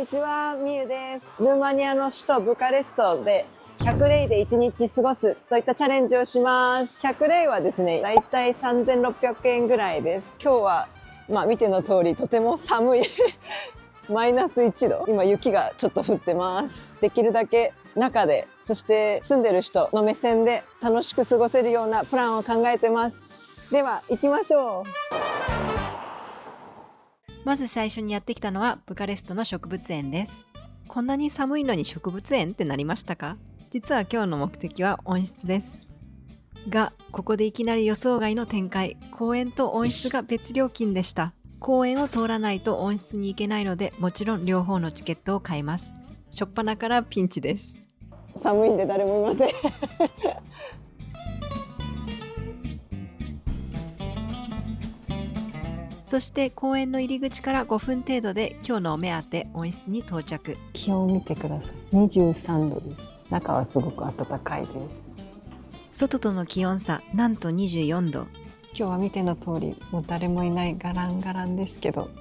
にちは、みゆです。ルーマニアの首都ブカレストで100レイで1日過ごすといったチャレンジをします。100レイはですね、だいたい3600円ぐらいです。今日は見ての通りとても寒いマイナス1度。今雪がちょっと降ってます。できるだけ中で、そして住んでる人の目線で楽しく過ごせるようなプランを考えてます。では行きましょう。まず最初にやってきたのはブカレストの植物園です。こんなに寒いのに植物園ってなりましたか？実は今日の目的は温室です。が、ここでいきなり予想外の展開。公園と温室が別料金でした。公園を通らないと温室に行けないので、もちろん両方のチケットを買います。しょっぱなからピンチです。寒いんで誰もいませんそして公園の入り口から5分程度で今日のお目当て温室に到着。気温を見てください。23度です。中はすごく暖かいです。外との気温差なんと24度。今日は見ての通りもう誰もいないガランガランですけど、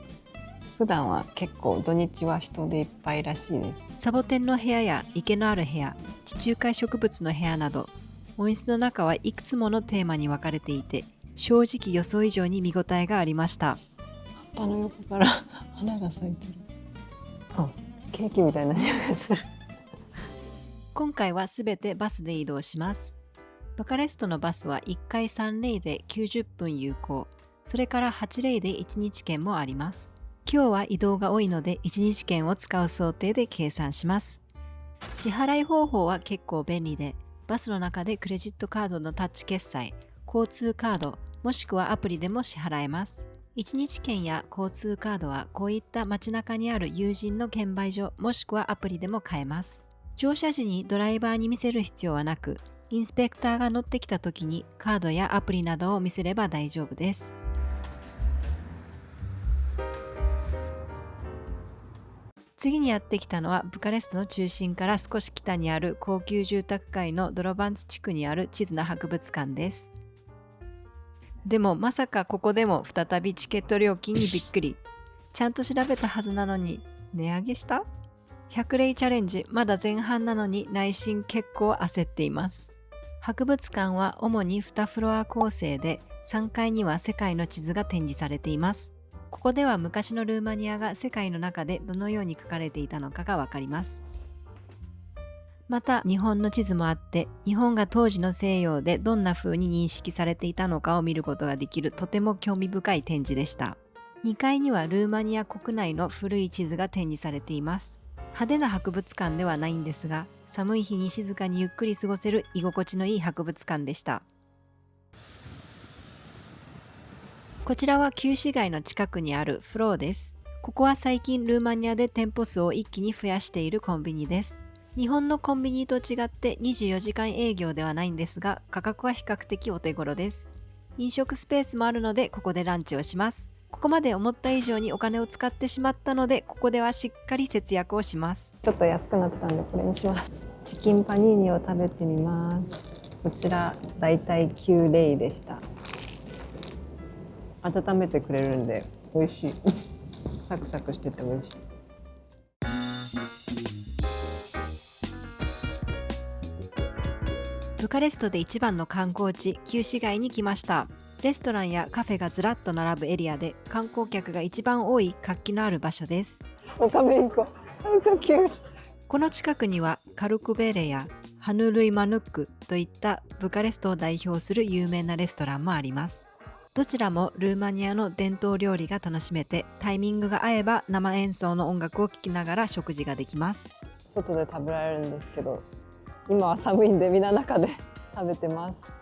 普段は結構土日は人でいっぱいらしいです。サボテンの部屋や池のある部屋、地中海植物の部屋など、温室の中はいくつものテーマに分かれていて、正直予想以上に見応えがありました。葉っぱの横から花が咲いてる。ケーキみたいな匂いがする今回はすべてバスで移動します。ブカレストのバスは1回3レイで90分有効、それから8レイで1日券もあります。今日は移動が多いので1日券を使う想定で計算します。支払い方法は結構便利で、バスの中でクレジットカードのタッチ決済、交通カード、もしくはアプリでも支払えます。1日券や交通カードはこういった街中にある友人の券売所、もしくはアプリでも買えます。乗車時にドライバーに見せる必要はなく、インスペクターが乗ってきた時にカードやアプリなどを見せれば大丈夫です。次にやってきたのはブカレストの中心から少し北にある高級住宅街のドロバンツ地区にある地図の博物館です。でもまさかここでも再びチケット料金にびっくり。ちゃんと調べたはずなのに値上げした？ 100 レイチャレンジまだ前半なのに内心結構焦っています。博物館は主に2フロア構成で3階には世界の地図が展示されています。ここでは昔のルーマニアが世界の中でどのように書かれていたのかがわかります。また日本の地図もあって、日本が当時の西洋でどんな風に認識されていたのかを見ることができるとても興味深い展示でした。2階にはルーマニア国内の古い地図が展示されています。派手な博物館ではないんですが、寒い日に静かにゆっくり過ごせる居心地のいい博物館でした。こちらは旧市街の近くにあるフローです。ここは最近ルーマニアで店舗数を一気に増やしているコンビニです。日本のコンビニと違って24時間営業ではないんですが、価格は比較的お手頃です。飲食スペースもあるのでここでランチをします。ここまで思った以上にお金を使ってしまったので、ここではしっかり節約をします。ちょっと安くなったんでこれにします。チキンパニーニを食べてみます。こちらだいたい9レイでした。温めてくれるんで美味しいサクサクしてて美味しい。ブカレストで一番の観光地、旧市街に来ました。レストランやカフェがずらっと並ぶエリアで、観光客が一番多い活気のある場所です。お食べ行こう。So cute。この近くにはカルクベレやハヌルイマヌックといったブカレストを代表する有名なレストランもあります。どちらもルーマニアの伝統料理が楽しめて、タイミングが合えば生演奏の音楽を聴きながら食事ができます。外で食べられるんですけど、今は寒いんでみんな中で食べてます。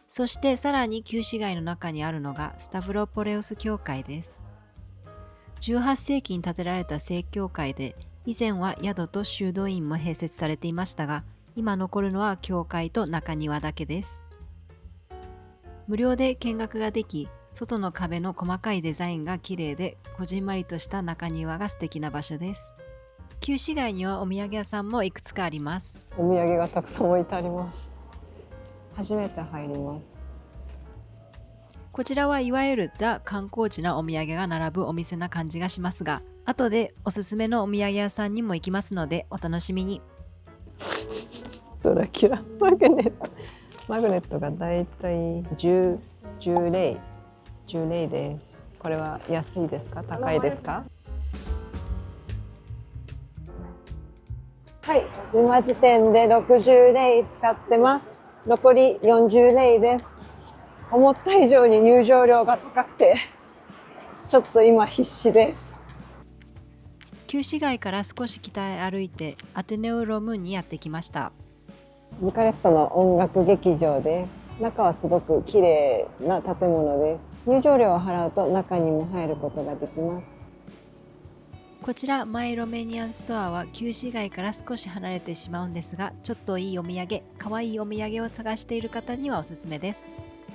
そしてさらに旧市街の中にあるのがスタブロポレオス教会です。18世紀に建てられた正教会で、以前は宿と修道院も併設されていましたが、今残るのは教会と中庭だけです。無料で見学ができ、外の壁の細かいデザインが綺麗で、こじんまりとした中庭が素敵な場所です。旧市街にはお土産屋さんもいくつかあります。お土産がたくさん置いてあります。初めて入ります。こちらはいわゆるザ観光地なお土産が並ぶお店な感じがしますが、後でおすすめのお土産屋さんにも行きますのでお楽しみに。ドラキュラマグネット。マグネットがだいたい10レイです。これは安いですか？高いですか？はい、今時点で60レイ使ってます。残り40レイです。思った以上に入場料が高くて、ちょっと今必死です。旧市街から少し北へ歩いてアテネウロムーンにやってきました。ブカレストの音楽劇場です。中はすごく綺麗な建物です。入場料を払うと中にも入ることができます。こちらマイロメニアンストアは旧市街から少し離れてしまうんですが、ちょっといいお土産、かわいいお土産を探している方にはおすすめです。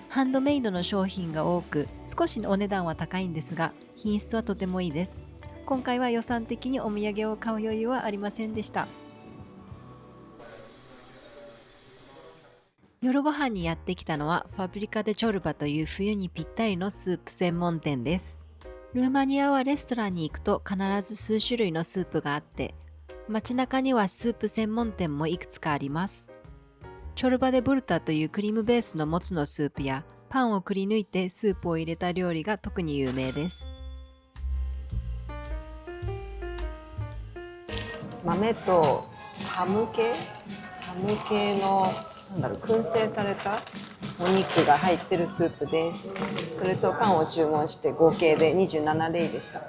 ハンドメイドの商品が多く、少しお値段は高いんですが、品質はとてもいいです。今回は予算的にお土産を買う余裕はありませんでした。夜ご飯にやってきたのはファブリカ・デ・チョルバという冬にぴったりのスープ専門店です。ルーマニアはレストランに行くと必ず数種類のスープがあって、街中にはスープ専門店もいくつかあります。チョルバ・デ・ブルタというクリームベースのもつのスープやパンをくり抜いてスープを入れた料理が特に有名です。豆とハム系の燻製されたお肉が入ってるスープです。それとパンを注文して合計で27レイでした。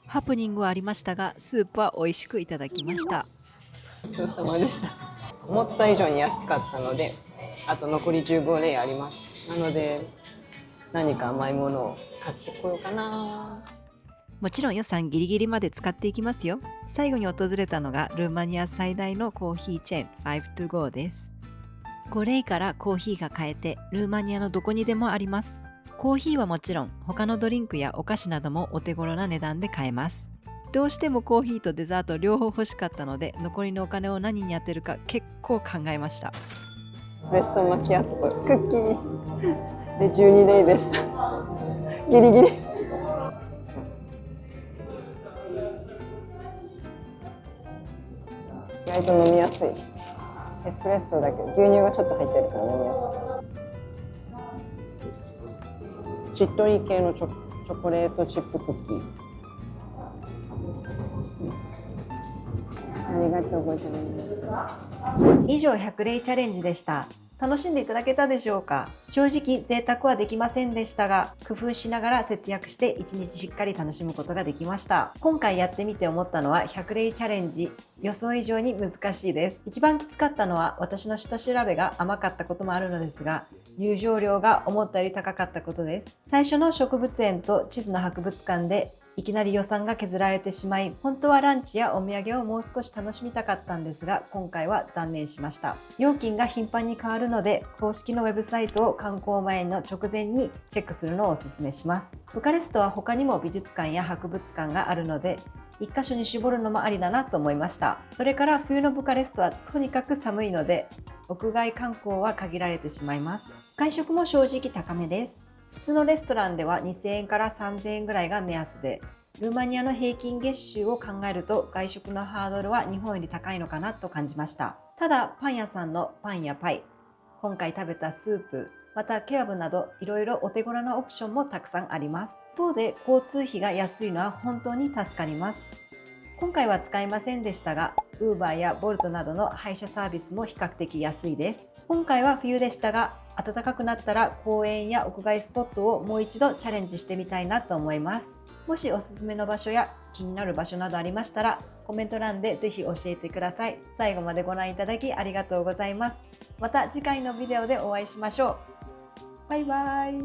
ハプニングはありましたが、スープは美味しくいただきました。ごちそうさまでした。思った以上に安かったので、あと残り15レイあります。なので何か甘いものを買ってこようかな。もちろん予算ギリギリまで使っていきますよ。最後に訪れたのがルーマニア最大のコーヒーチェーン 5to go です。5レイからコーヒーが買えてルーマニアのどこにでもあります。コーヒーはもちろん他のドリンクやお菓子などもお手頃な値段で買えます。どうしてもコーヒーとデザート両方欲しかったので、残りのお金を何に当てるか結構考えました。エスプレッソマキアットとクッキーで12レイでした。ギリギリ。意外と飲みやすい。エスプレッソだけど牛乳がちょっと入ってるから飲みやすい。しっとり系のチョコレートチップクッキー。ありがとうございます。以上100レイチャレンジでした。楽しんでいただけたでしょうか？正直贅沢はできませんでしたが、工夫しながら節約して1日しっかり楽しむことができました。今回やってみて思ったのは100レイチャレンジ、予想以上に難しいです。一番きつかったのは私の下調べが甘かったこともあるのですが、入場料が思ったより高かったことです。最初の植物園と地図の博物館でいきなり予算が削られてしまい、本当はランチやお土産をもう少し楽しみたかったんですが、今回は断念しました。料金が頻繁に変わるので、公式のウェブサイトを観光前の直前にチェックするのをおすすめします。ブカレストは他にも美術館や博物館があるので、一箇所に絞るのもありだなと思いました。それから冬のブカレストはとにかく寒いので、屋外観光は限られてしまいます。外食も正直高めです。普通のレストランでは2000円から3000円ぐらいが目安で、ルーマニアの平均月収を考えると外食のハードルは日本より高いのかなと感じました。ただパン屋さんのパンやパイ、今回食べたスープ、またケバブなどいろいろお手頃なオプションもたくさんあります。一方で交通費が安いのは本当に助かります。今回は使いませんでしたが、Uber や Bolt などの配車サービスも比較的安いです。今回は冬でしたが、暖かくなったら公園や屋外スポットをもう一度チャレンジしてみたいなと思います。もしおすすめの場所や気になる場所などありましたら、コメント欄でぜひ教えてください。最後までご覧いただきありがとうございます。また次回のビデオでお会いしましょう。バイバイ。